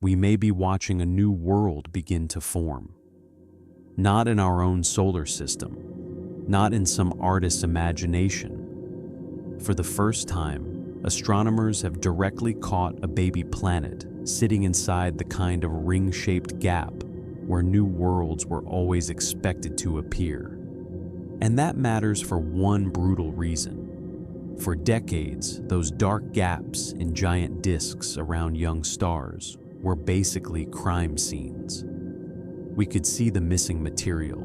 we may be watching a new world begin to form. Not in our own solar system, not in some artist's imagination. For the first time, astronomers have directly caught a baby planet sitting inside the kind of ring-shaped gap where new worlds were always expected to appear. And that matters for one brutal reason. For decades, those dark gaps in giant disks around young stars were basically crime scenes. We could see the missing material.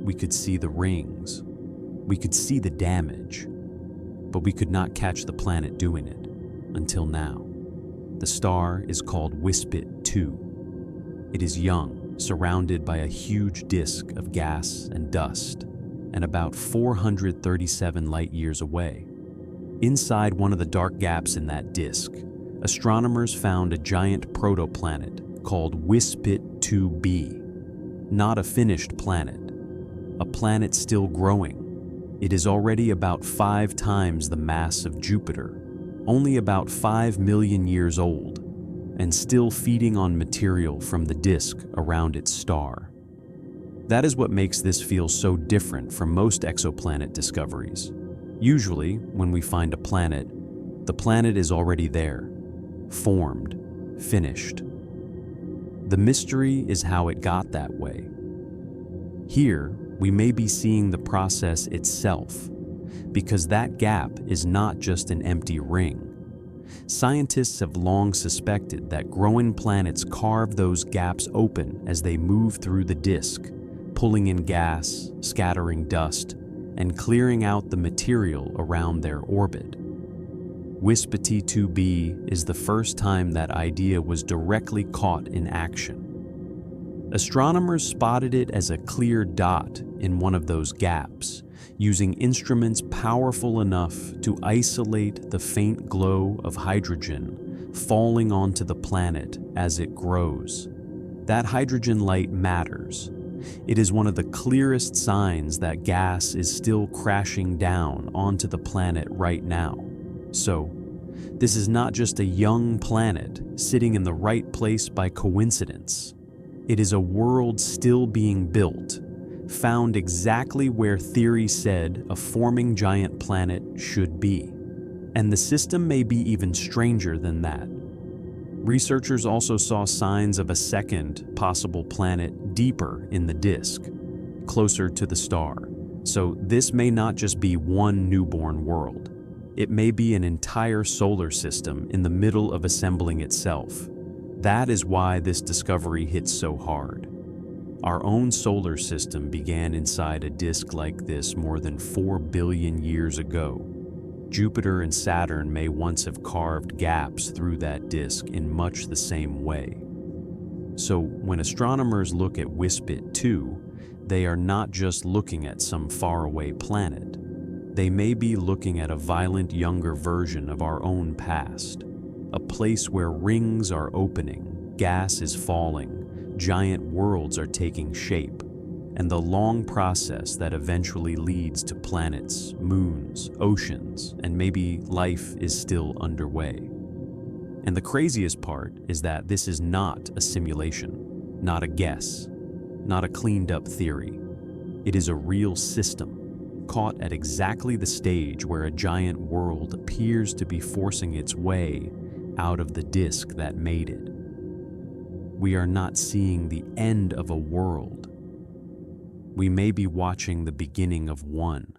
We could see the rings. We could see the damage. But we could not catch the planet doing it, until now. The star is called WISPIT 2. It is young, surrounded by a huge disk of gas and dust, and about 437 light-years away. Inside one of the dark gaps in that disk, astronomers found a giant protoplanet called WISPIT 2b. Not a finished planet, a planet still growing. It is already about 5 times the mass of Jupiter, only about 5 million years old, and still feeding on material from the disk around its star. That is what makes this feel so different from most exoplanet discoveries. Usually, when we find a planet, the planet is already there, formed, finished. The mystery is how it got that way. Here, we may be seeing the process itself, because that gap is not just an empty ring. Scientists have long suspected that growing planets carve those gaps open as they move through the disk, pulling in gas, scattering dust, and clearing out the material around their orbit. WISPIT 2b is the first time that idea was directly caught in action. Astronomers spotted it as a clear dot in one of those gaps, using instruments powerful enough to isolate the faint glow of hydrogen falling onto the planet as it grows. That hydrogen light matters. It is one of the clearest signs that gas is still crashing down onto the planet right now. So, this is not just a young planet sitting in the right place by coincidence. It is a world still being built, found exactly where theory said a forming giant planet should be. And the system may be even stranger than that. Researchers also saw signs of a second possible planet deeper in the disk, closer to the star. So this may not just be one newborn world. It may be an entire solar system in the middle of assembling itself. That is why this discovery hits so hard. Our own solar system began inside a disk like this more than 4 billion years ago. Jupiter and Saturn may once have carved gaps through that disk in much the same way. So when astronomers look at WISPIT 2, they are not just looking at some faraway planet. They may be looking at a violent younger version of our own past, a place where rings are opening, gas is falling, giant worlds are taking shape, and the long process that eventually leads to planets, moons, oceans, and maybe life is still underway. And the craziest part is that this is not a simulation, not a guess, not a cleaned-up theory. It is a real system, caught at exactly the stage where a giant world appears to be forcing its way out of the disk that made it. We are not seeing the end of a world. We may be watching the beginning of one.